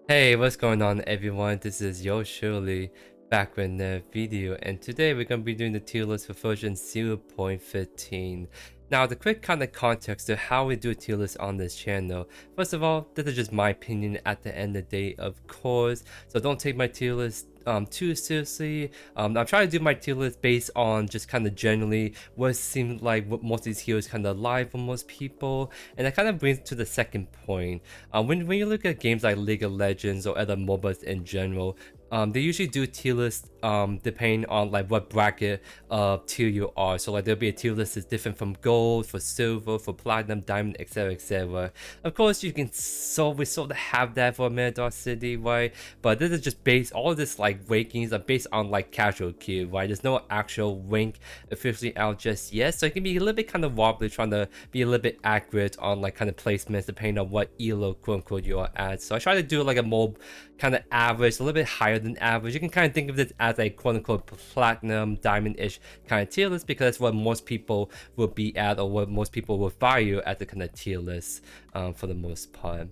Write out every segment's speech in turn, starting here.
Hey, what's going on everyone? This is JoeYoursTruly back with another video, and today we're going to be doing the tier list for version 0.15. Now, the quick kind of context to how we do a tier list on this channel. First of all, this is just my opinion at the end of the day, of course, so don't take my tier list too seriously. I'm trying to do my tier list based on just kind of generally what seemed like what most of these heroes kind of like for most people, and that kind of brings to the second point. When you look at games like League of Legends or other MOBAs in general, they usually do tier lists depending on like what bracket of tier you are. So like there'll be a tier list that's different from gold, for silver, for platinum, diamond, etc, etc. Of course you can we sort of have that for Mirador City, right? But this is just based, all of this like rankings are based on like casual queue, right? There's no actual rank officially out just yet, so it can be a little bit kind of wobbly trying to be a little bit accurate on like kind of placements depending on what elo quote unquote you are at. So I try to do like a more kind of average, a little bit higher than average. You can kind of think of this as a quote unquote platinum, diamond-ish kind of tier list, because that's what most people will be at, or what most people will value at the kind of tier list for the most part.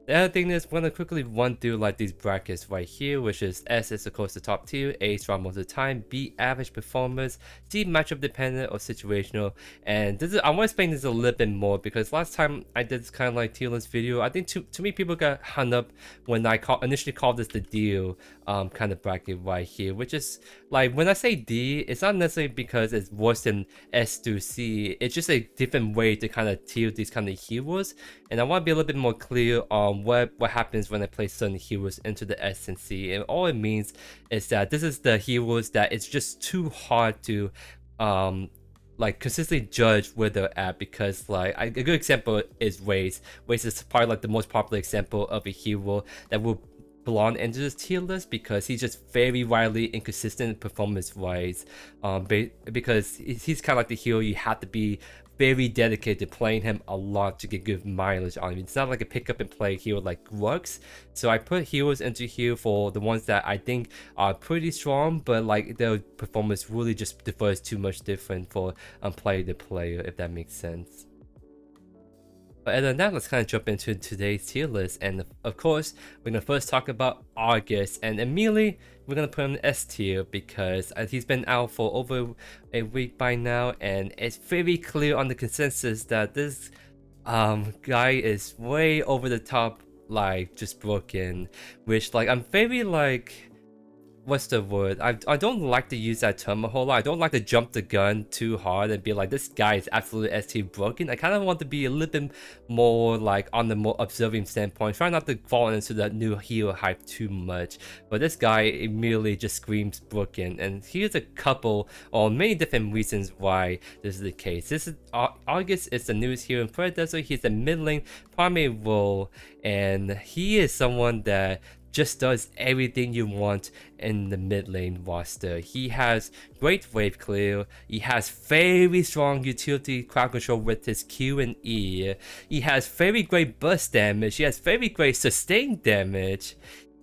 The other thing is, we're going to quickly run through like these brackets right here, which is S is of course the top tier, A strong most of the time, B average performers, C matchup dependent or situational. And this is, I want to explain this a little bit more, because last time I did this kind of like tier list video, I think too many people got hung up when I initially called this the deal kind of bracket right here, which is like, when I say D, it's not necessarily because it's worse than S through C, it's just a different way to kind of tier these kind of heroes. And I want to be a little bit more clear on what happens when I place certain heroes into the S and C. And all it means is that this is the heroes that it's just too hard to like consistently judge where they're at, because like a good example is Wraith. Wraith is probably like the most popular example of a hero that will belong into this tier list, because he's just very wildly inconsistent performance wise, because he's kind of like the hero you have to be very dedicated to playing him a lot to get good mileage on him. It's not like a pick up and play hero like Grux. So I put heroes into here for the ones that I think are pretty strong, but like their performance really just differs too much different for player to player, if that makes sense. But other than that, let's kind of jump into today's tier list. And of course, we're going to first talk about Argus. And immediately, we're going to put him in S tier, because he's been out for over a week by now. And it's very clear on the consensus that this guy is way over the top, like just broken. Which like, I'm very like, what's the word? I don't like to use that term a whole lot. I don't like to jump the gun too hard and be like, this guy is absolutely ST broken. I kind of want to be a little bit more like on the more observing standpoint, try not to fall into that new hero hype too much. But this guy immediately just screams broken, and here's a couple or many different reasons why this is the case. This is Argus is the newest hero in Predecessor. He's a mid lane primary role, and he is someone that just does everything you want in the mid lane roster. He has great wave clear, he has very strong utility crowd control with his Q and E, he has very great burst damage, he has very great sustained damage.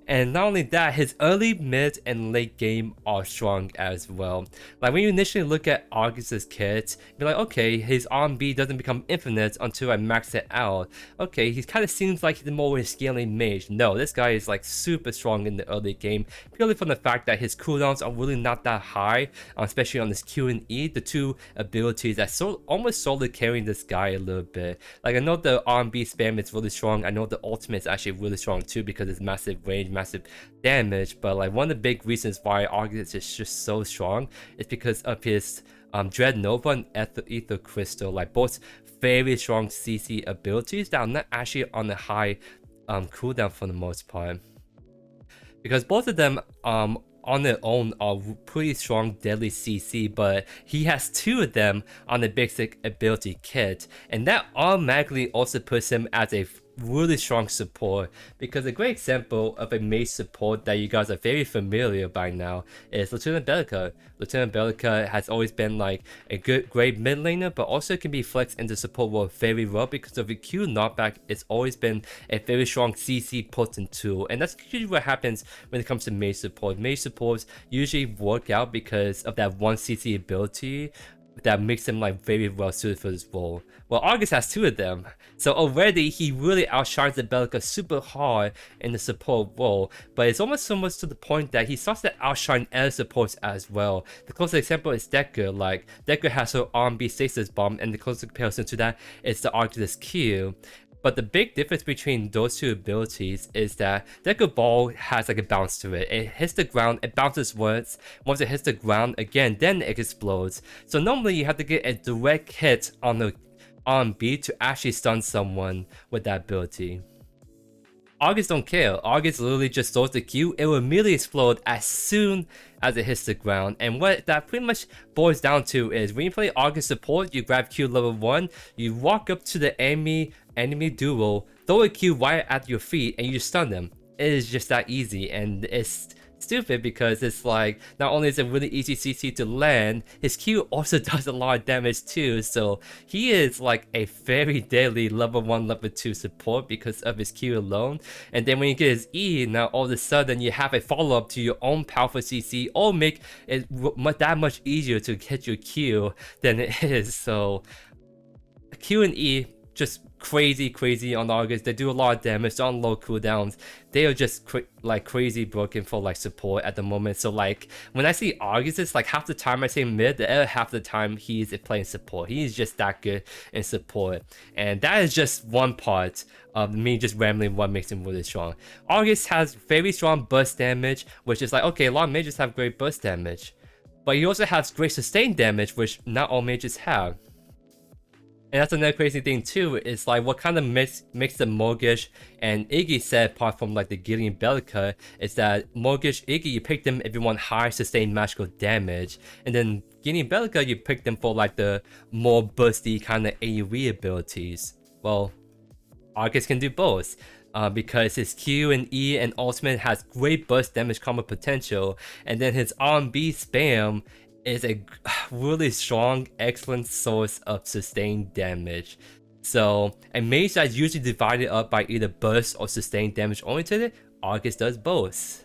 And not only that, his early, mid, and late game are strong as well. Like when you initially look at Argus's kit, you're like, okay, his RB doesn't become infinite until I max it out. Okay, he kind of seems like he's more of a scaling mage. No, this guy is like super strong in the early game, purely from the fact that his cooldowns are really not that high, especially on his Q and E, the two abilities that almost solely carrying this guy a little bit. Like I know the RB spam is really strong, I know the ultimate is actually really strong too, because it's massive range, massive damage, but like one of the big reasons why Argus is just so strong is because of his Dread Nova and Ether Crystal, like both very strong CC abilities that are not actually on a high cooldown for the most part, because both of them on their own are pretty strong deadly CC, but he has two of them on the basic ability kit, and that automatically also puts him as a really strong support. Because a great example of a mage support that you guys are very familiar by now is Lieutenant Bellica. Lieutenant Bellica has always been like a great mid laner, but also can be flexed into support role very well because of the Q knockback. It's always been a very strong CC potent tool, and that's usually what happens when it comes to mage support. Mage supports usually work out because of that one CC ability that makes him like very well suited for this role. Well, Argus has 2 of them, so already he really outshines the Bellica super hard in the support role, but it's almost so much to the point that he starts to outshine other supports as well. The closest example is Decker. Like, Decker has her R&B stasis bomb, and the closest comparison to that is the Argus Q. But the big difference between those 2 abilities is that Decker Ball has like a bounce to it. It hits the ground, it bounces once it hits the ground again, then it explodes. So normally you have to get a direct hit on the R&B to actually stun someone with that ability. Argus don't care. Argus literally just throws the Q, it will immediately explode as soon as it hits the ground. And what that pretty much boils down to is when you play Argus support, you grab Q level 1, you walk up to the enemy duo, throw a Q right at your feet, and you just stun them. It is just that easy, and it's stupid because it's like, not only is it really easy CC to land, his Q also does a lot of damage too, so he is like a very deadly level 1, level 2 support because of his Q alone. And then when you get his E, now all of a sudden you have a follow-up to your own powerful CC, or make it that much easier to hit your Q than it is. So Q and E, just crazy on Argus. They do a lot of damage on low cooldowns. They are just like crazy broken for like support at the moment. So like when I see Argus, it's like half the time I say mid, the other half the time he's playing support. He's just that good in support, and that is just one part of me just rambling what makes him really strong. Argus has very strong burst damage, which is like, okay, a lot of mages have great burst damage, but he also has great sustained damage, which not all mages have. And that's another crazy thing too, is like what kind of makes the Mortgage and Iggy set apart from like the Gideon Bellica is that Mortgage, Iggy, you pick them if you want high sustained magical damage, and then Gideon Bellica, you pick them for like the more bursty kind of AoE abilities. Well, Argus can do both. Because his Q and E and ultimate has great burst damage combo potential, and then his R&B spam is a really strong, excellent source of sustained damage. So a mage that's usually divided up by either burst or sustained damage oriented, Argus does both.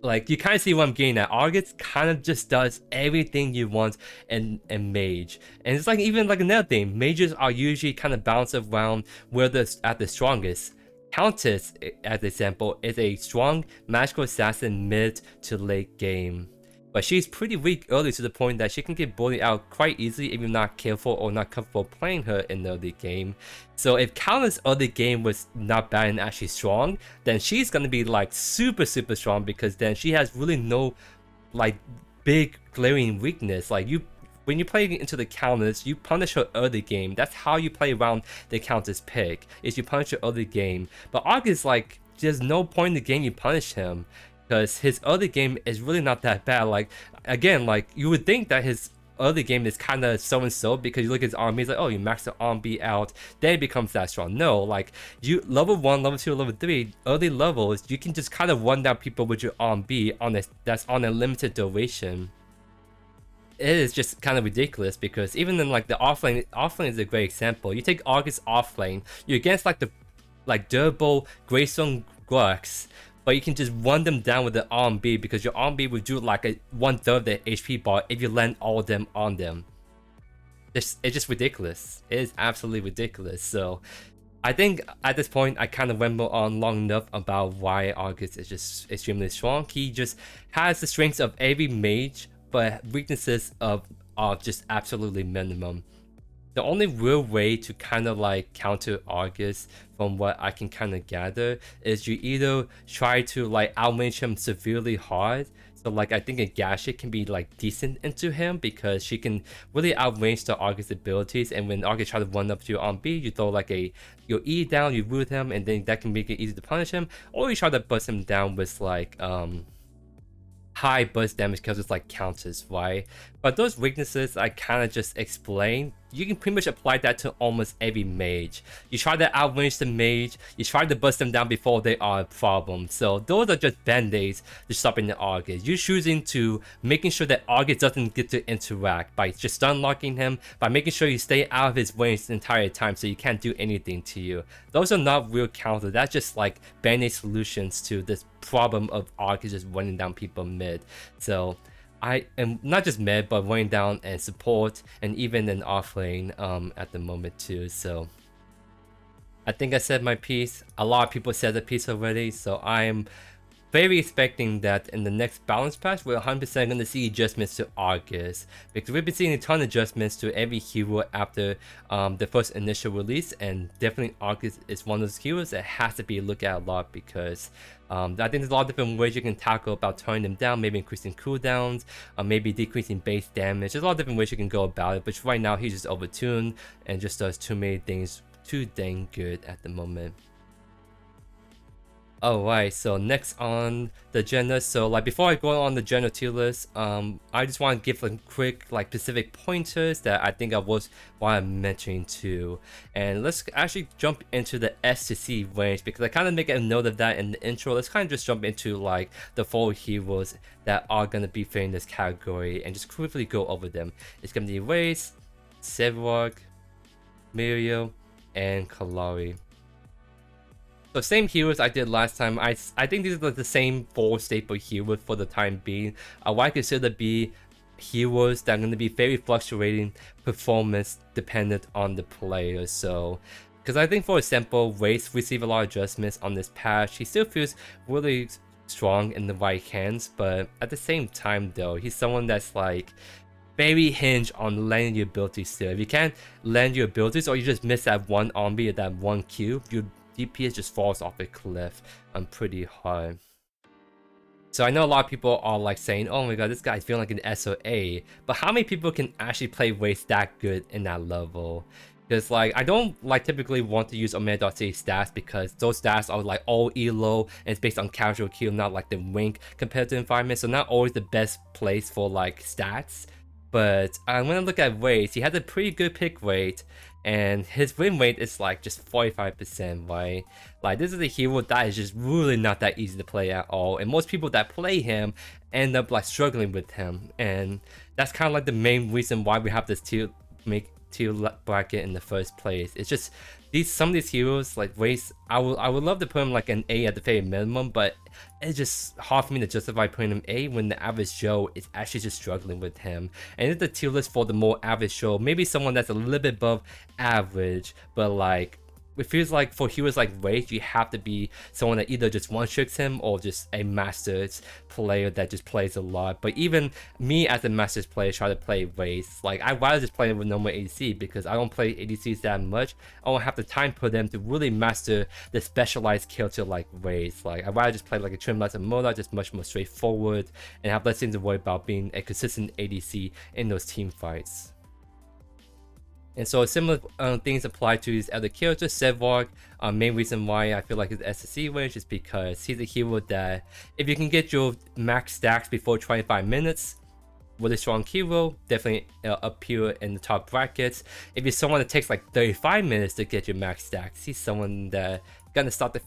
Like, you kind of see what I'm getting at. Argus kind of just does everything you want in mage. And it's like, even like another thing, mages are usually kind of bounced around where they're at the strongest. Countess, as an example, is a strong magical assassin mid to late game, but she's pretty weak early to the point that she can get bullied out quite easily if you're not careful or not comfortable playing her in the early game. So if Countess early game was not bad and actually strong, then she's gonna be like super strong, because then she has really no like big glaring weakness. Like, when you play into the Countess, you punish her early game. That's how you play around the Countess pick, is you punish her early game. But Argus, like, there's no point in the game you punish him, because his early game is really not that bad. Like, again, like, you would think that his early game is kind of so-and-so, because you look at his army, it's like, oh, you max the army out, then it becomes that strong. No, like, you level 1, level 2, level 3, early levels, you can just kind of run down people with your army that's on a limited duration. It is just kind of ridiculous, because even in like the offlane is a great example. You take Argus offlane, you're against like the durable Greystone Grux, but you can just run them down with the R&B, because your R&B would do like a 1/3 of the HP bar if you land all of them on them. It's just ridiculous. It is absolutely ridiculous. So I think at this point I kind of rambled on long enough about why Argus is just extremely strong. He just has the strengths of every mage, but weaknesses are just absolutely minimum. The only real way to kind of like counter Argus, from what I can kind of gather, is you either try to like outrange him severely hard. So like, I think a Gashet can be like decent into him, because she can really outrange the Argus abilities, and when Argus try to run up to your R&B, you throw like your E down, you root him, and then that can make it easy to punish him. Or you try to bust him down with like high burst damage, because it's like Countess, right? But those weaknesses I kind of just explained, you can pretty much apply that to almost every mage. You try to outrange the mage, you try to bust them down before they are a problem. So those are just band-aids to stopping the Argus. You're choosing to making sure that Argus doesn't get to interact by just stun locking him, by making sure you stay out of his range the entire time so you can't do anything to you. Those are not real counters. That's just like band-aid solutions to this problem of Argus just running down people mid. So I am not just mid, but running down and support, and even in offlane at the moment too. So I think I said my piece. A lot of people said the piece already, so I'm very expecting that in the next balance patch, we're 100% going to see adjustments to Argus, because we've been seeing a ton of adjustments to every hero after the first initial release, and definitely Argus is one of those heroes that has to be looked at a lot, because I think there's a lot of different ways you can tackle about turning them down, maybe increasing cooldowns, maybe decreasing base damage. There's a lot of different ways you can go about it, but right now he's just overtuned and just does too many things too dang good at the moment. Alright, so next on the agenda, so like before I go on the general tier list, I just want to give a quick like specific pointers that I think I was mentioning too. And let's actually jump into the S to C range, because I kind of make a note of that in the intro. Let's kind of just jump into like the 4 heroes that are going to be fitting this category and just quickly go over them. It's going to be Wraith, Sevrock, Mirio, and Kalari. So same heroes I did last time. I think these are the same 4 staple heroes for the time being. What I consider to be heroes that are going to be very fluctuating performance dependent on the player. So, because I think for example, Wraith received a lot of adjustments on this patch. He still feels really strong in the right hands, but at the same time though, he's someone that's like very hinged on landing your abilities still. If you can't land your abilities, or you just miss that one army or that one Q, your DPS just falls off a cliff pretty hard. So I know a lot of people are like saying, oh my god, this guy's feeling like an SOA, but how many people can actually play Wraith that good in that level? Because like I don't like typically want to use Omega.ca stats, because those stats are like all elo and it's based on casual kill, not like the rank competitive environment, so not always the best place for like stats. But when I look at Wraith, he has a pretty good pick rate, and his win rate is like just 45%, right? Like this is a hero that is just really not that easy to play at all, and most people that play him end up like struggling with him, and that's kind of like the main reason why we have this tier bracket in the first place. It's just some of these heroes like Wraith, I would love to put him like an A at the very minimum, but it's just hard for me to justify putting him A when the average Joe is actually just struggling with him. And it's the tier list for the more average Joe, maybe someone that's a little bit above average, but like it feels like for heroes like Wraith, you have to be someone that either just one-tricks him or just a Masters player that just plays a lot. But even me as a Masters player try to play Wraith, like I'd rather just play with normal ADC, because I don't play ADCs that much. I don't have the time for them to really master the specialized kill to like Wraith. Like I'd rather just play like a Trimless and Moda, just much more straightforward, and have less things to worry about being a consistent ADC in those team fights. And so similar things apply to his other characters. Sevrock, main reason why I feel like his SSC range is because he's a hero that if you can get your max stacks before 25 minutes, really strong hero, definitely up here in the top brackets. If you're someone that takes like 35 minutes to get your max stacks, he's someone that gonna start to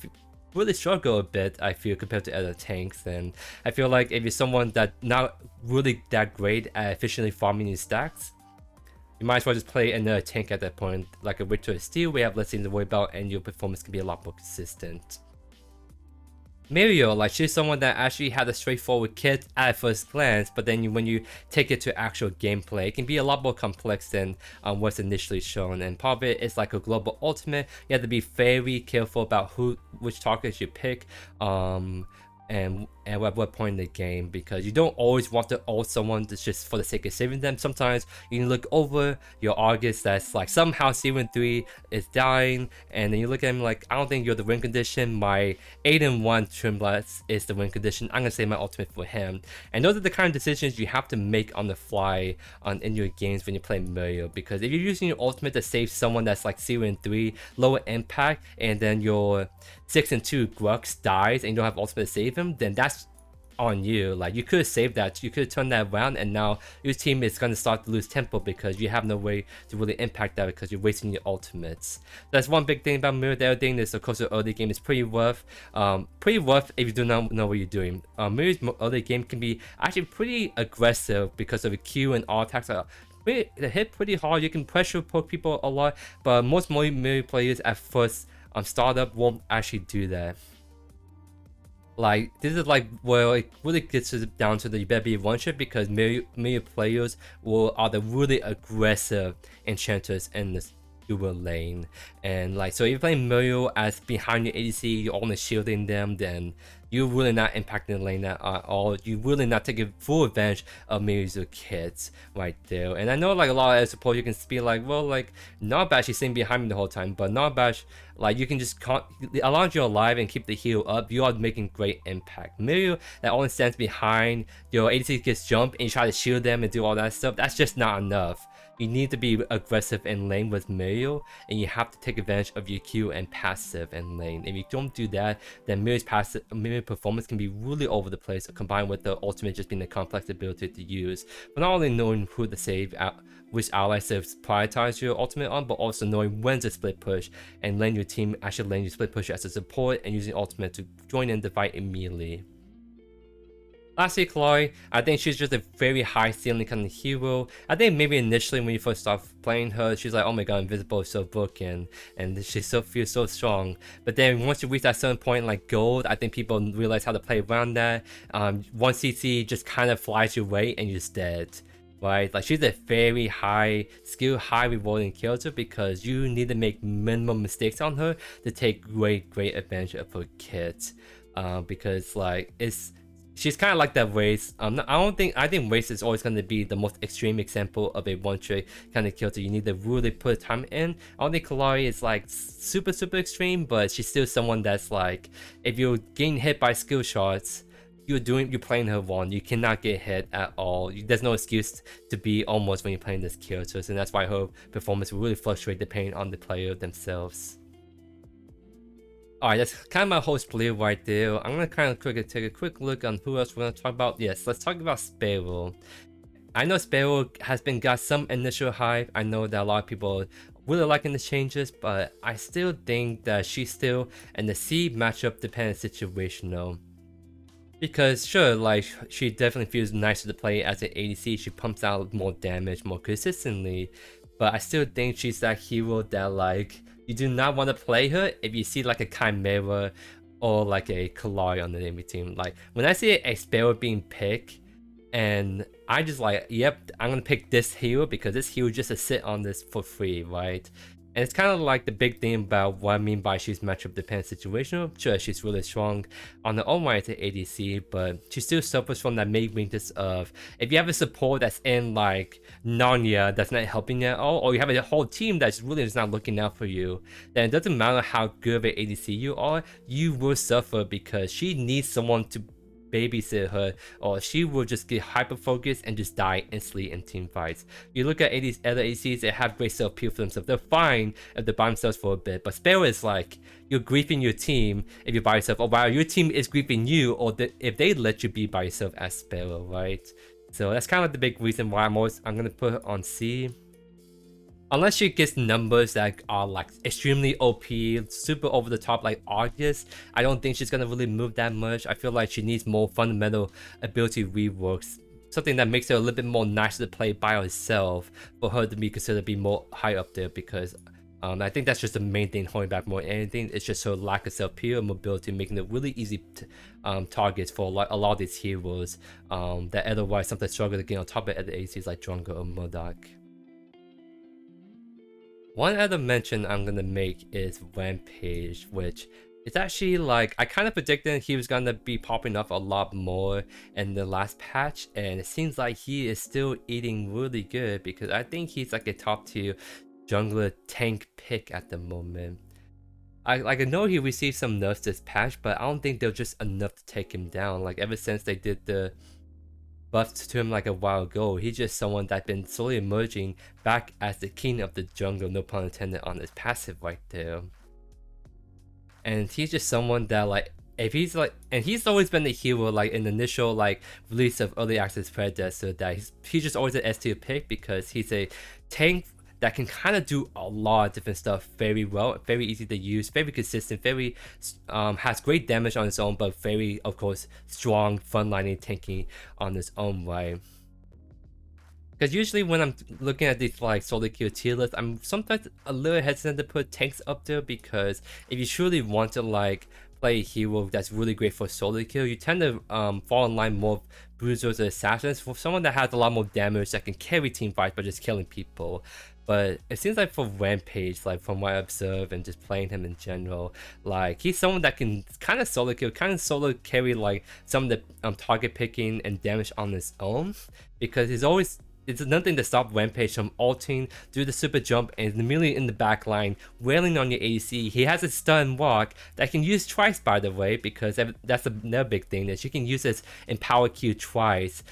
really struggle a bit, I feel, compared to other tanks. And I feel like if you're someone that not really that great at efficiently farming your stacks, you might as well just play another tank at that point, like a Witch or a Steel, where you have less things to worry about and your performance can be a lot more consistent. Mirio, like she's someone that actually had a straightforward kit at first glance, but then when you take it to actual gameplay, it can be a lot more complex than what's initially shown. And part of it is like a global ultimate. You have to be very careful about which targets you pick, and at what point in the game, because you don't always want to ult someone just for the sake of saving them. Sometimes you can look over your Argus that's like somehow 0-3 is dying, and then you look at him like, I don't think you're the win condition, my 8-1 Trimbless is the win condition, I'm gonna save my ultimate for him. And those are the kind of decisions you have to make on the fly in your games when you play Mirio, because if you're using your ultimate to save someone that's like 0-3, lower impact, and then your 6-2 Grux dies and you don't have ultimate to save him, then that's on you. Like you could have saved that, you could have turned that around, and now your team is going to start to lose tempo because you have no way to really impact that because you're wasting your ultimates. That's one big thing about Mirio. The other thing is, of course, the early game is pretty rough. If you do not know what you're doing. Mirio's early game can be actually pretty aggressive because of the Q and R attacks they hit pretty hard. You can pressure poke people a lot, but most Mirio players at first startup won't actually do that. Like, this is like where it really gets down to the you better be one shot, because many players are the really aggressive enchanters in this dual lane. And like, so if you're playing Mario as behind your ADC, you're only shielding them, then you're really not impacting the lane at all. You're really not taking full advantage of Mario's kits right there. And I know like a lot of support, you can be like, well, like, not bad, she's sitting behind me the whole time, but not bad, like, you can just as long as you're alive and keep the heal up, you are making great impact. Mario that only stands behind your ADC gets jumped and you try to shield them and do all that stuff, that's just not enough. You need to be aggressive in lane with Mario, and you have to take advantage of your Q and passive in lane. If you don't do that, then Mario's performance can be really over the place, combined with the ultimate just being a complex ability to use. But not only knowing who to save, which allies to prioritize your ultimate on, but also knowing when to split push and letting your team actually letting you split push as a support and using ultimate to join in the fight immediately. Lastly, Chloe, I think she's just a very high ceiling kind of hero. I think maybe initially when you first start playing her, she's like, oh my god, invisible is so broken, and she still feels so strong. But then once you reach that certain point like gold, I think people realize how to play around that. 1cc just kind of flies your way and you're just dead. Right, like, she's a very high skill, high rewarding character, because you need to make minimum mistakes on her to take great advantage of her kit. Because like, she's kind of like that Wraith. I think Wraith is always going to be the most extreme example of a one-trick kind of character. You need to really put time in. I don't think Kalari is like super extreme, but she's still someone that's like, if you're getting hit by skill shots, you're playing her wrong. You cannot get hit at all. There's no excuse to be almost when you're playing this character, and that's why her performance will really fluctuate depending on the player themselves. Alright, that's kind of my whole spiel right there. I'm gonna kind of take a quick look on who else we're gonna talk about. Yes, let's talk about Sparrow. I know Sparrow has got some initial hype. I know that a lot of people really liking the changes, but I still think that she's still in the C matchup dependent situation though. Because sure, like, she definitely feels nicer to play as an ADC. She pumps out more damage more consistently, but I still think she's that hero that, like, you do not want to play her if you see like a Chimera or like a Kalari on the enemy team. Like, when I see a Sparrow being picked, and I just like, yep, I'm gonna pick this hero because this hero just to sit on this for free, right? And it's kind of like the big thing about what I mean by she's matchup dependent situational. Sure, she's really strong on the own right to ADC, but she still suffers from that main weakness of, if you have a support that's in like Narnia that's not helping you at all, or you have a whole team that's really just not looking out for you, then it doesn't matter how good of an ADC you are, you will suffer because she needs someone to babysit her, or she will just get hyper focused and just die instantly in team fights. You look at other ADCs, they have great self appeal for themselves. They're fine if they're by themselves for a bit, but Sparrow is like, you're griefing your team if you're by yourself, or while your team is griefing you, or if they let you be by yourself as Sparrow, right? So that's kind of the big reason why I'm gonna put her on C. Unless she gets numbers that are like extremely OP, super over the top like ARGUS, I don't think she's gonna really move that much. I feel like she needs more fundamental ability reworks. Something that makes her a little bit more nice to play by herself for her to be considered to be more high up there, because I think that's just the main thing holding back more than anything. It's just her lack of self-appeal and mobility, making it really easy targets for a lot of these heroes that otherwise sometimes struggle to get on top of other ACs like Drongo or Murdoch. One other mention I'm gonna make is Rampage, which is actually like, I kind of predicted he was gonna be popping up a lot more in the last patch, and it seems like he is still eating really good, because I think he's like a top tier jungler tank pick at the moment. I know he received some nerfs this patch, but I don't think they're just enough to take him down. Like, ever since they did the buffed to him like a while ago, he's just someone that's been slowly emerging back as the king of the jungle, no pun intended on his passive right there. And he's just someone that, like, if he's like, and he's always been the hero like in the initial like release of early access Predecessor, that he's just always an S tier pick, because he's a tank that can kind of do a lot of different stuff very well, very easy to use, very consistent, very has great damage on its own, but very, of course, strong frontlining tanking on its own way. Because usually when I'm looking at these like solo queue tier lists, I'm sometimes a little hesitant to put tanks up there, because if you truly want to like play a hero that's really great for solo kill, you tend to fall in line more bruisers or assassins. For someone that has a lot more damage that can carry team fights by just killing people. But it seems like for Rampage, like from what I observe and just playing him in general, like he's someone that can kind of solo kill, kind of solo carry like some of the target picking and damage on his own, because he's always, it's nothing to stop Rampage from ulting, do the super jump, and immediately in the back line, wailing on your ADC. He has a stun walk that can use twice, by the way, because that's another big thing, that you can use his Empower Q twice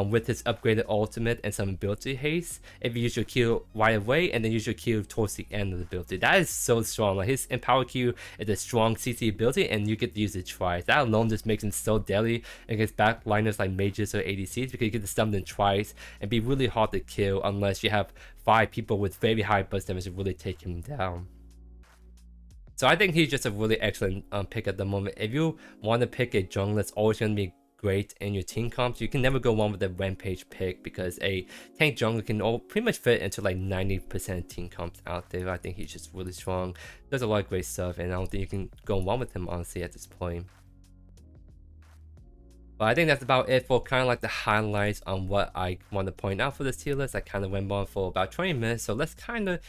with his upgraded ultimate and some ability haste. If you use your Q right away and then use your Q towards the end of the ability. That is so strong. Like his Empower Q is a strong CC ability and you get to use it twice. That alone just makes him so deadly against backliners like mages or ADCs, because you get to stun them twice and be really hard to kill unless you have 5 people with very high burst damage to really take him down. So I think he's just a really excellent pick at the moment. If you want to pick a jungler that's always going to be great in your team comps, you can never go wrong with the Rampage pick, because a tank jungler can pretty much fit into like 90% team comps out there. I think he's just really strong, does a lot of great stuff, and I don't think you can go wrong with him honestly at this point. But I think that's about it for kind of like the highlights on what I want to point out for this tier list. I kind of went on for about 20 minutes, so let's kind of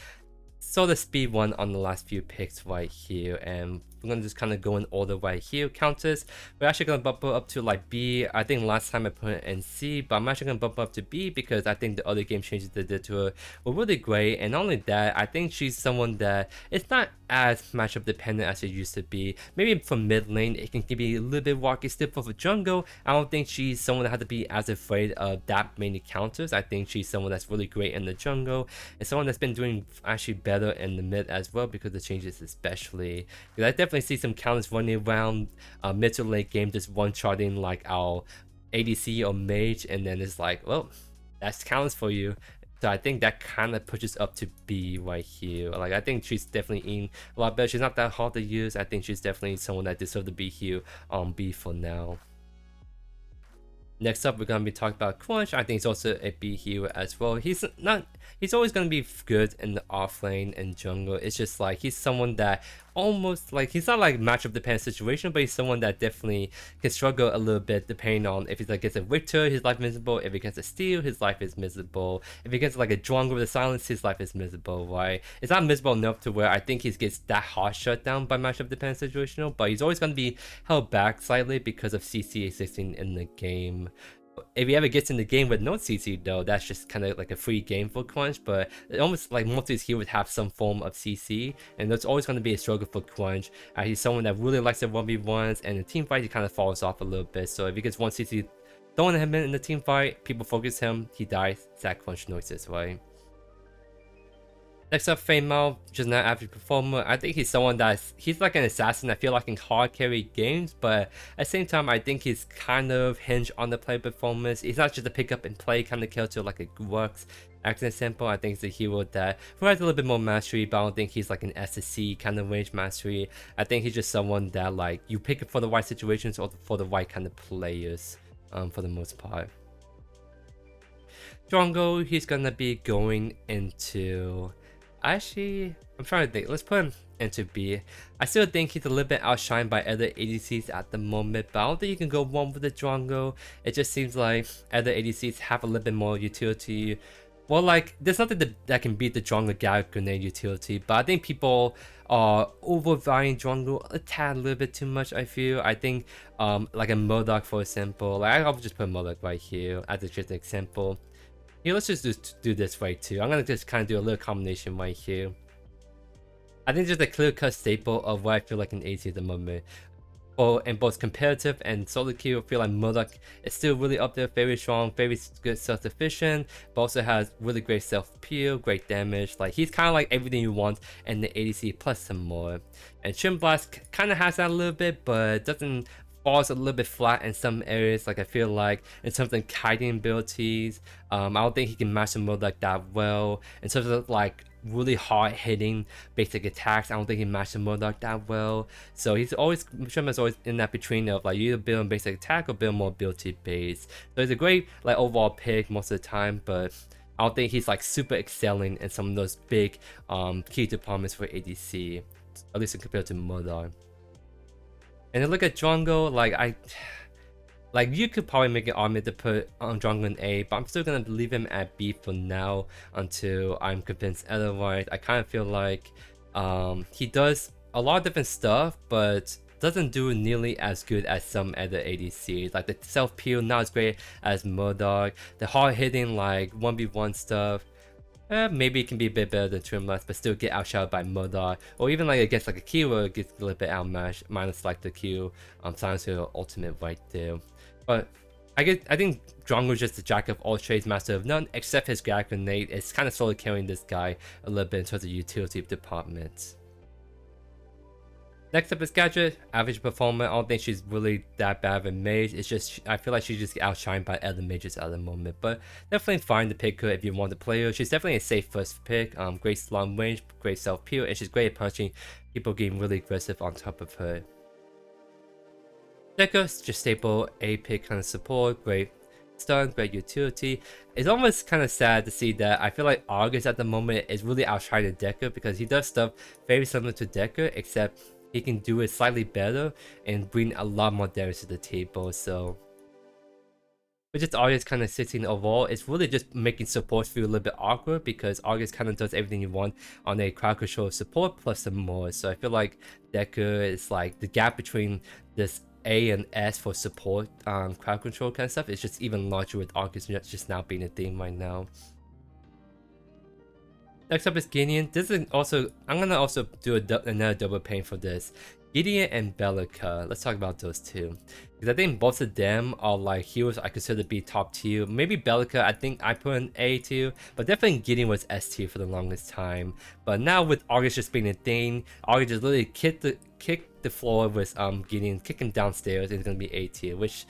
sort of speed one on the last few picks right here, and we're gonna just kind of go in order right here. Counters, we're actually gonna bump up to like B. I think last time I put it in C, but I'm actually gonna bump up to B because I think the other game changes they did to her were really great. And not only that, I think she's someone that it's not as matchup dependent as it used to be. Maybe for mid lane it can be a little bit rocky still, for jungle I don't think she's someone that has to be as afraid of that many counters. I think she's someone that's really great in the jungle and someone that's been doing actually better in the mid as well because of the changes, especially because I definitely see some counters running around mid to late game just one-shotting like our ADC or mage, and then it's like, well, that's counters for you. So I think that kind of pushes up to B right here. Like I think she's definitely in a lot better. She's not that hard to use. I think she's definitely someone that deserves to be here on B for now. Next up, we're gonna be talking about Crunch. I think he's also a B hero as well. He's always gonna be good in the off lane and jungle. It's just like he's someone that almost like, he's not like matchup dependent situation, but he's someone that definitely can struggle a little bit depending on if he's like gets a Victor, his life is miserable. If he gets a steal, his life is miserable. If he gets like a jungle with a silence, his life is miserable, right? It's not miserable enough to where I think he gets that hard shut down by matchup dependent situational, but he's always gonna be held back slightly because of CC existing in the game. If he ever gets in the game with no CC though, that's just kind of like a free game for Crunch, but it almost like most of his heroes have some form of CC, and that's always going to be a struggle for Crunch. He's someone that really likes the 1v1s, and in team fight he kind of falls off a little bit, so if he gets one CC thrown at him in the team fight, people focus him, he dies. It's that Crunch noises, right? Next up, Feimao, just not average performer. I think he's someone he's like an assassin. I feel like in hard carry games, but at the same time, I think he's kind of hinged on the play performance. He's not just a pick up and play kind of character like it works. As an example, I think it's a hero that provides a little bit more mastery, but I don't think he's like an SSC kind of range mastery. I think he's just someone that like you pick it for the right situations or for the right kind of players, for the most part. Jungle, he's gonna be going into. Actually, I'm trying to think. Let's put him into B. I still think he's a little bit outshined by other ADCs at the moment, but I don't think you can go wrong with the jungle. It just seems like other ADCs have a little bit more utility. Well, like, there's nothing that can beat the jungle Gag Grenade utility, but I think people are overvaluing jungle a tad, a little bit too much, I feel. I think, like a Murdoch, for example. Like, I'll just put Murdoch right here as just an example. Here, let's just do this right too. I'm gonna just kind of do a little combination right here. I think just a clear-cut staple of what I feel like in ADC at the moment. In both competitive and solo queue, I feel like Murdoch is still really up there, very strong, very good self-sufficient, but also has really great self-peel, great damage. Like he's kind of like everything you want in the ADC plus some more. And Shin Blast kind of has that a little bit, but doesn't. Falls a little bit flat in some areas. Like I feel like in terms of kiting abilities, I don't think he can match the mode like that well. In terms of like really hard hitting basic attacks, I don't think he matches the mode like that well. So he's always, Sherman's always in that between of like you either build basic attack or build more ability base. So he's a great like overall pick most of the time, but I don't think he's like super excelling in some of those big key departments for ADC, at least compared to Murdoch. And then look at Drongo, like you could probably make an argument to put on Drongo in A, but I'm still gonna leave him at B for now until I'm convinced otherwise. I kind of feel like he does a lot of different stuff, but doesn't do nearly as good as some other ADCs. Like the self peel not as great as Murdoch. The hard hitting like 1v1 stuff. Maybe it can be a bit better than Trimless, but still get outshot by Murdoch, or even like against like a Q where it gets a little bit outmatched, minus like the Q, Silencer ultimate right there. But I think Drongo's just the jack of all trades, master of none, except his grab grenade. It's kind of slowly carrying this guy a little bit in terms of utility department. Next up is Gadget, average performer. I don't think she's really that bad of a mage. It's just, I feel like she's just outshined by other mages at the moment. But definitely fine to pick her if you want to play her. She's definitely a safe first pick. Great long range, great self peel, and she's great at punching people getting really aggressive on top of her. Deco's just staple A pick kind of support, great stun, great utility. It's almost kind of sad to see that I feel like Argus at the moment is really outshining Deco because he does stuff very similar to Deco, except he can do it slightly better and bring a lot more damage to the table. So with just Argus kind of sitting overall, it's really just making support feel a little bit awkward because Argus kind of does everything you want on a crowd control support plus some more. So I feel like Deco is like the gap between this A and S for support crowd control kind of stuff is just even larger with Argus just now being a thing right now. Next up is Gideon. This is also, I'm gonna also do another double pain for this. Gideon and Belica. Let's talk about those two, because I think both of them are like heroes I consider to be top tier. Maybe Belica, I think I put in A tier, but definitely Gideon was S tier for the longest time. But now with Argus just being a thing, Argus just literally kick the floor with Gideon, kick him downstairs, and it's gonna be A tier, which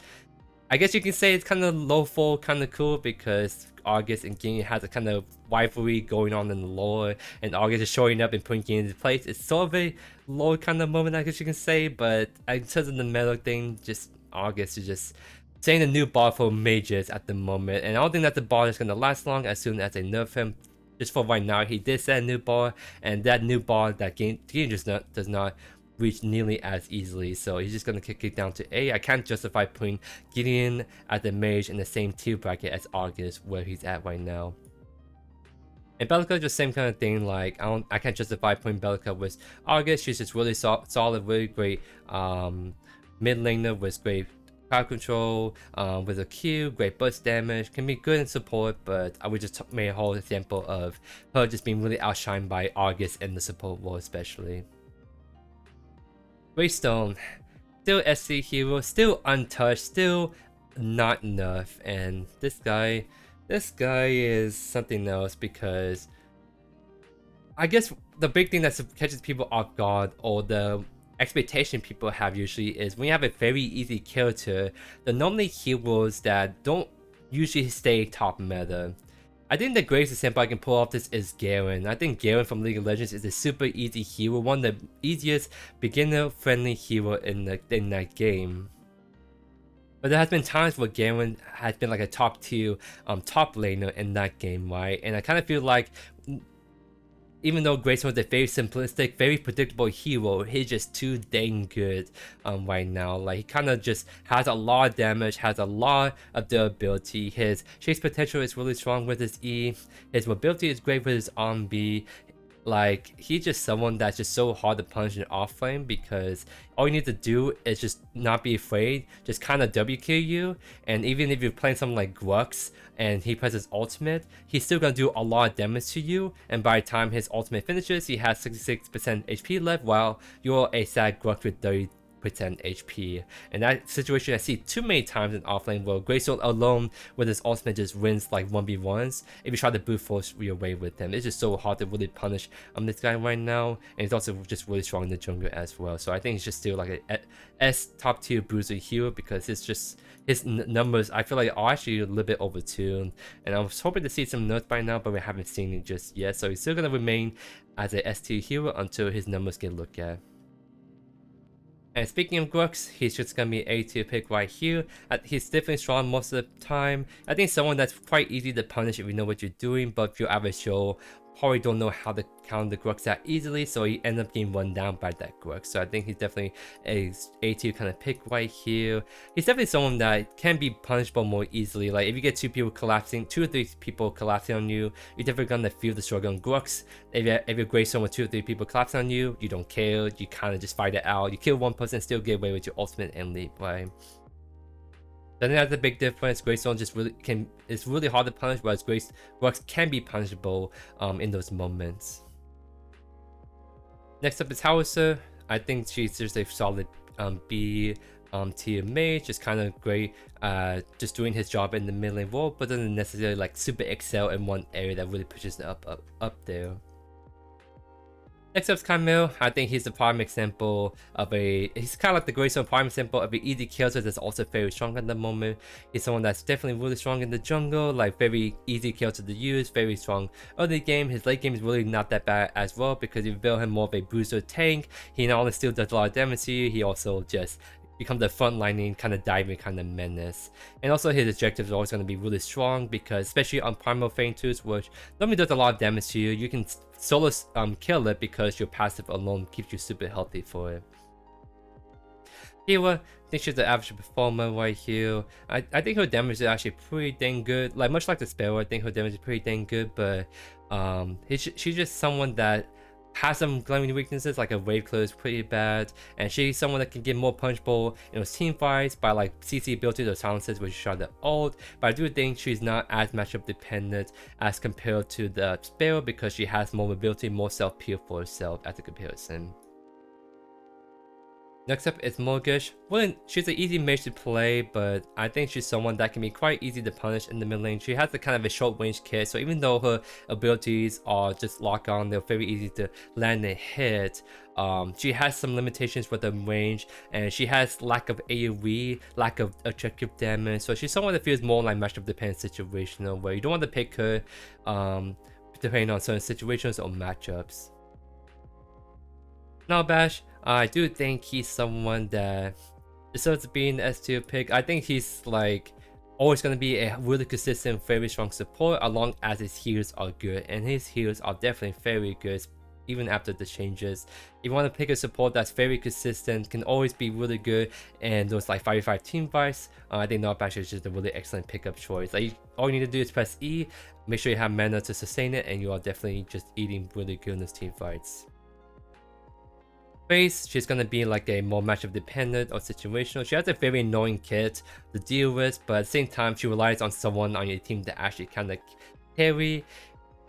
I guess you can say it's kind of low fall, kind of cool, because Argus and Gideon has a kind of rivalry going on in the lore, and Argus is showing up and putting Gideon into place. It's sort of a low kind of moment, I guess you can say, but in terms of the meta thing, just Argus is just setting a new bar for mages at the moment, and I don't think that the bar is going to last long as soon as they nerf him. Just for right now, he did set a new bar, and that new bar that Gideon just does not reach nearly as easily, so he's just gonna kick it down to A. I can't justify putting Gideon at the mage in the same tier bracket as Argus where he's at right now. And Belica, just same kind of thing. Like I can't justify putting Belica with Argus. She's just really solid, really great mid laner with great crowd control, with a Q, great burst damage, can be good in support, but I would just make a whole example of her just being really outshined by Argus in the support role especially. Greystone, still SC hero, still untouched, still not enough, and this guy is something else, because I guess the big thing that catches people off guard, or the expectation people have usually, is when you have a very easy character, they're normally heroes that don't usually stay top meta. I think the greatest example I can pull off this is Garen. I think Garen from League of Legends is a super easy hero, one of the easiest beginner-friendly hero in that game. But there has been times where Garen has been like a top tier, top laner in that game, right? And I kind of feel like, even though Greystone is a very simplistic, very predictable hero, he's just too dang good right now. Like, he kind of just has a lot of damage, has a lot of durability. His chase potential is really strong with his E. His mobility is great with his B. Like, he's just someone that's just so hard to punch in off flame, because all you need to do is just not be afraid, just kind of WQ you, and even if you're playing something like Grux and he presses ultimate, he's still gonna do a lot of damage to you, and by the time his ultimate finishes, he has 66% HP left, while you're a sad Grux with 30% HP. And that situation I see too many times in offlane, where Greystone alone with his ultimate just wins like 1v1s if you try to brute force your way with him. It's just so hard to really punish this guy right now, and he's also just really strong in the jungle as well. So I think he's just still like a S top tier bruiser hero, because it's just his numbers I feel like are actually a little bit overtuned, and I was hoping to see some nerfs by now, but we haven't seen it just yet. So he's still gonna remain as a S tier hero until his numbers get looked at. And speaking of Grux, he's just gonna be an A tier pick right here. He's definitely strong most of the time. I think someone that's quite easy to punish if you know what you're doing, but if you're average Joe, probably don't know how to counter the Grux that easily, so he ended up getting run down by that Grux. So I think he's definitely a A2 kind of pick right here. He's definitely someone that can be punishable more easily. Like if you get 2 or 3 people collapsing on you, you're definitely gonna feel the struggle on Grux. If you're Greystone with 2 or 3 people collapsing on you, you don't care, you kind of just fight it out. You kill one person and still get away with your ultimate and leap, right? I think that's a big difference. Greystone just it's really hard to punish, whereas Grux can be punishable in those moments. Next up is Howitzer. I think she's just a solid B tier mage, just kind of great, just doing his job in the mid lane role, but doesn't necessarily like super excel in one area that really pushes it up there. Next up is Camille. I think he's the prime example of he's kind of like the Greystone prime example of an easy killer that's also very strong at the moment. He's someone that's definitely really strong in the jungle, like very easy kill to use, very strong early game. His late game is really not that bad as well, because you build him more of a booster tank. He not only still does a lot of damage to you, he also just becomes a frontlining kind of diving kind of menace. And also his objective is always going to be really strong, because especially on primal Feint tools, which normally does a lot of damage to you, you can solo kill it because your passive alone keeps you super healthy for it. Kira, I think she's the average performer right here. I think her damage is actually pretty dang good. Like much like the Sparrow, I think her damage is pretty dang good, but she's just someone that has some glaring weaknesses, like a wave clear is pretty bad, and she's someone that can get more punchable in those team fights by like CC abilities or silences which shot the ult, but I do think she's not as matchup dependent as compared to the Sparrow, because she has more mobility, more self-peel for herself as a comparison. Next up is Morgish. Well, she's an easy mage to play, but I think she's someone that can be quite easy to punish in the mid lane. She has a kind of a short range kit, so even though her abilities are just lock on, they're very easy to land and hit. She has some limitations with the range, and she has lack of AoE, lack of objective damage. So she's someone that feels more like matchup dependent situational, where you don't want to pick her depending on certain situations or matchups. Now Bash, I do think he's someone that deserves to be an S tier pick. I think he's like always going to be a really consistent, very strong support, along as his heals are good, and his heals are definitely very good even after the changes. If you want to pick a support that's very consistent, can always be really good, and those like 5v5 team fights, I think Nightbash is just a really excellent pickup choice. Like all you need to do is press E, make sure you have mana to sustain it, and you are definitely just eating really good in those team fights. Face, she's gonna be like a more matchup dependent or situational. She has a very annoying kit to deal with, but at the same time she relies on someone on your team to actually kind of carry.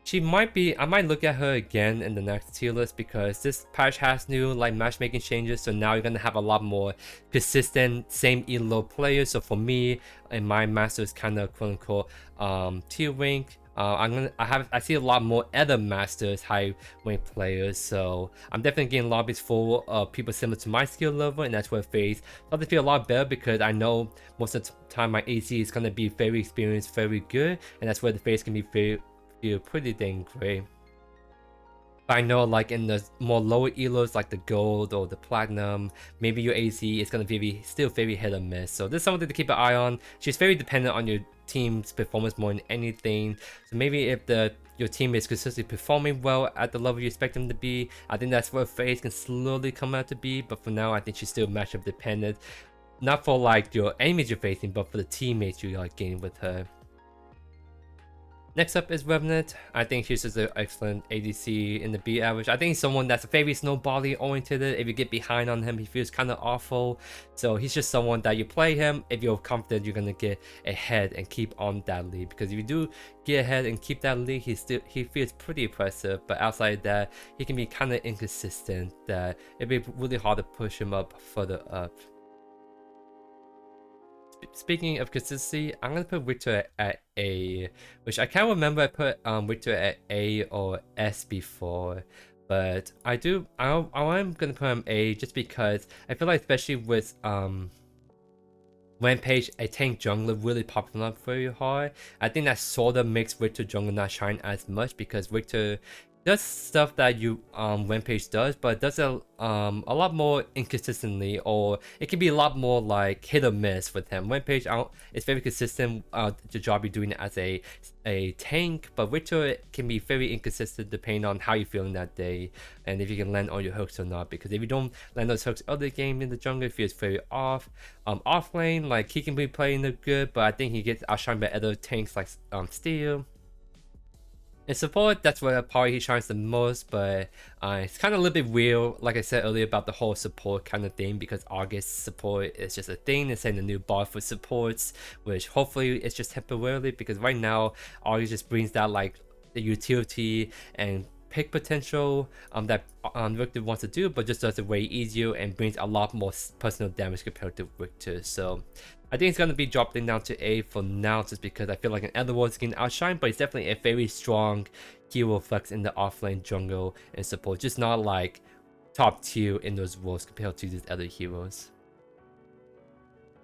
She might be, I might look at her again in the next tier list, because this patch has new like matchmaking changes, so now you're gonna have a lot more consistent same elo players. So for me, in my masters kind of quote unquote tier rank, I see a lot more other masters high rank players, so I'm definitely getting lobbies full of people similar to my skill level, and that's where Phase starts to feel a lot better, because I know most of the time my AC is gonna be very experienced, very good, and that's where the Phase can be feel pretty dang great. But I know like in the more lower elos like the gold or the platinum, maybe your AC is gonna be still very hit or miss. So this is something to keep an eye on. She's very dependent on your team's performance more than anything. So maybe if your team is consistently performing well at the level you expect them to be, I think that's where Phase can slowly come out to be. But for now, I think she's still matchup dependent. Not for like your enemies you're facing, but for the teammates you are getting with her. Next up is Revenant. I think he's just an excellent ADC in the B average. I think he's someone that's very snowballing oriented. If you get behind on him, he feels kind of awful. So he's just someone that you play him, if you're confident you're going to get ahead and keep on that lead. Because if you do get ahead and keep that lead, he feels pretty impressive. But outside that, he can be kind of inconsistent, that it'd be really hard to push him up further up. Speaking of consistency, I'm gonna put Victor at A, which I can't remember I put Victor at A or S before, but I am gonna put him A just because I feel like, especially with Rampage, a tank jungler really popping up very hard, I think that sort of makes Victor jungle not shine as much, because Victor does stuff that you Rampage does, but does it a lot more inconsistently, or it can be a lot more like hit or miss with him. Rampage it's very consistent, the job you're doing as a tank, but Witcher can be very inconsistent depending on how you're feeling that day and if you can land all your hooks or not, because if you don't land those hooks other game in the jungle, it feels very off. Off lane, like he can be playing it good, but I think he gets outshined by other tanks like Steel. In support, that's where probably he shines the most, but it's kind of a little bit weird, like I said earlier, about the whole support kind of thing, because ARGUS support is just a thing. It's in the new buff for supports, which hopefully it's just temporarily, because right now ARGUS just brings that like the utility and pick potential that Richter wants to do, but just does it way easier and brings a lot more personal damage compared to Richter. So I think it's going to be dropping down to A for now, just because I feel like an Otherworld is getting outshined, but it's definitely a very strong hero flex in the offlane, jungle, and support. Just not like top tier in those roles compared to these other heroes.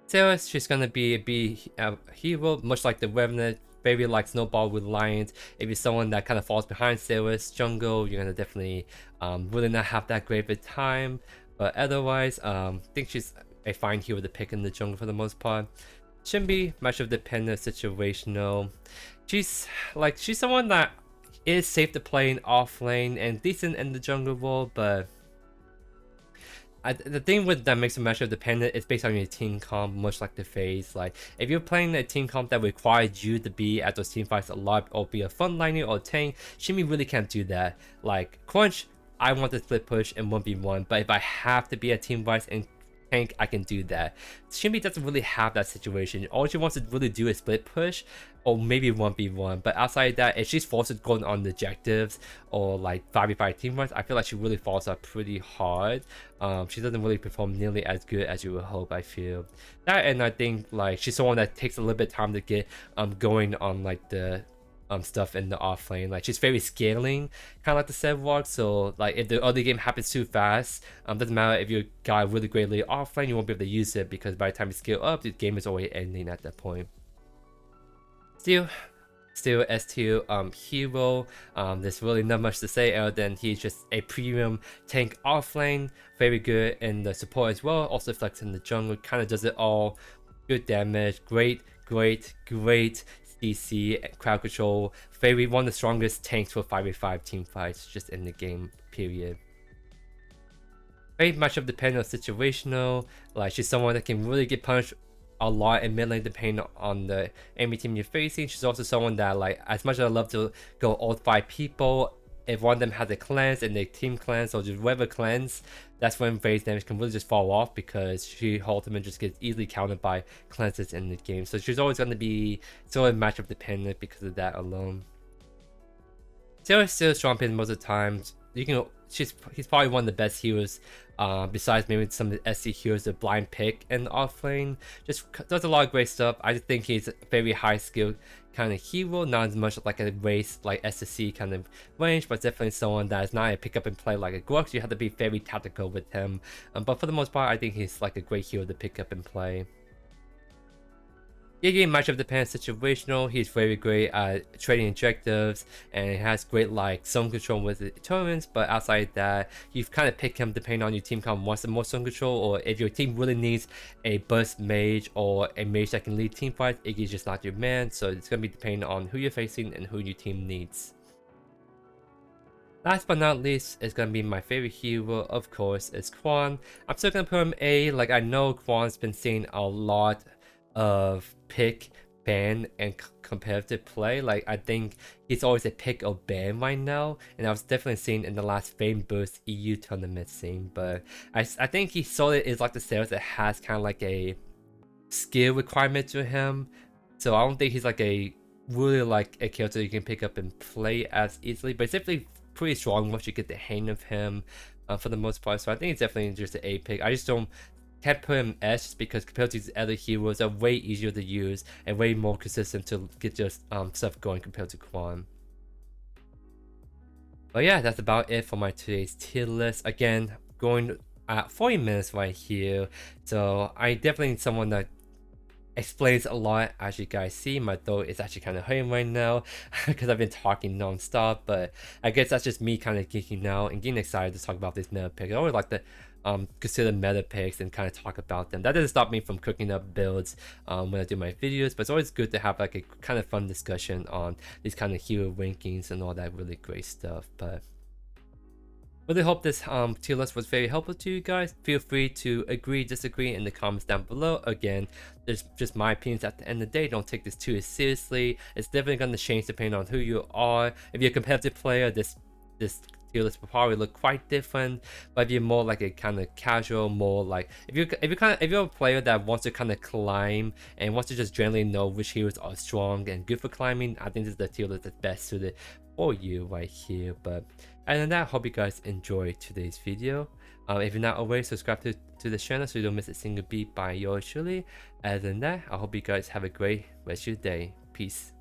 Sarah, she's going to be a hero, much like the Revenant, very like Snowball with Lions. If you're someone that kind of falls behind Sarah's jungle, you're going to definitely really not have that great of a time. But otherwise, I think she's a fine hero to pick in the jungle for the most part. Shouldn't be much of dependent, situational. She's someone that is safe to play in off lane and decent in the jungle role, but the thing with that makes a matchup dependent is based on your team comp, much like the phase. Like if you're playing a team comp that requires you to be at those team fights a lot, or be a frontliner or tank, Shimmy really can't do that. Like Crunch, I want to split push in 1v1, but if I have to be a team fight and tank, I can do that. Shimmy doesn't really have that situation. All she wants to really do is split push or maybe 1v1, but outside that, if she's forced to go on the objectives or like 5v5 team fights, I feel like she really falls out pretty hard. She doesn't really perform nearly as good as you would hope, I feel. That, and I think like she's someone that takes a little bit of time to get going on like the stuff in the off lane. Like she's very scaling, kind of like the Sedwalk. So like if the other game happens too fast, doesn't matter if you got really greatly off lane, you won't be able to use it, because by the time you scale up, the game is already ending at that point. Still S tier hero. There's really not much to say other than he's just a premium tank offlane, very good in the support as well, also flex in the jungle, kind of does it all. Good damage, great CC, crowd control, one of the strongest tanks for 5v5 team fights just in the game, period. Very much of dependent on situational, like she's someone that can really get punished a lot in mid lane depending on the enemy team you're facing. She's also someone that, like, as much as I love to go all 5 people, if one of them has a cleanse and they team cleanse or just whatever cleanse, that's when phase damage can really just fall off, because she ultimately just gets easily countered by cleanses in the game. So she's always going to be sort of matchup dependent because of that alone. Sarah's still strong pin most of the times. You can, he's probably one of the best heroes, besides maybe some of the SC heroes, the blind pick and off lane. Just does a lot of great stuff. I just think he's a very high skill kind of hero, not as much like a race like SSC kind of range, but definitely someone that is not a pick up and play like a Grux. You have to be very tactical with him, but for the most part, I think he's like a great hero to pick up and play. Game matchup depends, situational. He's very great at trading objectives, and he has great like zone control with the tournaments, but outside that, you kind of pick him depending on your team comp wants the more zone control, or if your team really needs a burst mage or a mage that can lead team fights, Iggy's just not your man. So it's gonna be depending on who you're facing and who your team needs. Last but not least, is gonna be my favorite hero, of course, is Quan. I'm still gonna put him A. Like, I know Quan's been seeing a lot of pick, ban, and competitive play. Like, I think he's always a pick or ban right now, and I was definitely seeing in the last Fame Boost EU tournament scene. But I think he sort of is like the Sales that has kind of like a skill requirement to him. So I don't think he's like a really like a character you can pick up and play as easily, but it's definitely pretty strong once you get the hang of him, for the most part. So I think it's definitely just an A pick. I just can't put him S, just because compared to these other heroes are way easier to use and way more consistent to get your stuff going compared to Quan. But yeah, that's about it for my today's tier list. Again, going at 40 minutes right here, so I definitely need someone that explains a lot. As you guys see, my throat is actually kind of hurting right now because I've been talking non-stop, but I guess that's just me kind of geeking out and getting excited to talk about these meta picks. I always like to consider meta picks and kind of talk about them. That doesn't stop me from cooking up builds when I do my videos, but it's always good to have like a kind of fun discussion on these kind of hero rankings and all that really great stuff. But really hope this tier list was very helpful to you guys. Feel free to agree, disagree in the comments down below. Again, there's just my opinions at the end of the day. Don't take this too seriously. It's definitely going to change depending on who you are. If you're a competitive player, this tier list will probably look quite different. But if you're more like a kind of casual, more like if you're a player that wants to kind of climb and wants to just generally know which heroes are strong and good for climbing, I think this is the tier list that's best suited for you right here. But other than that, I hope you guys enjoyed today's video. If you're not already, subscribe to the channel so you don't miss a single beat by yours truly. Other than that, I hope you guys have a great rest of your day. Peace.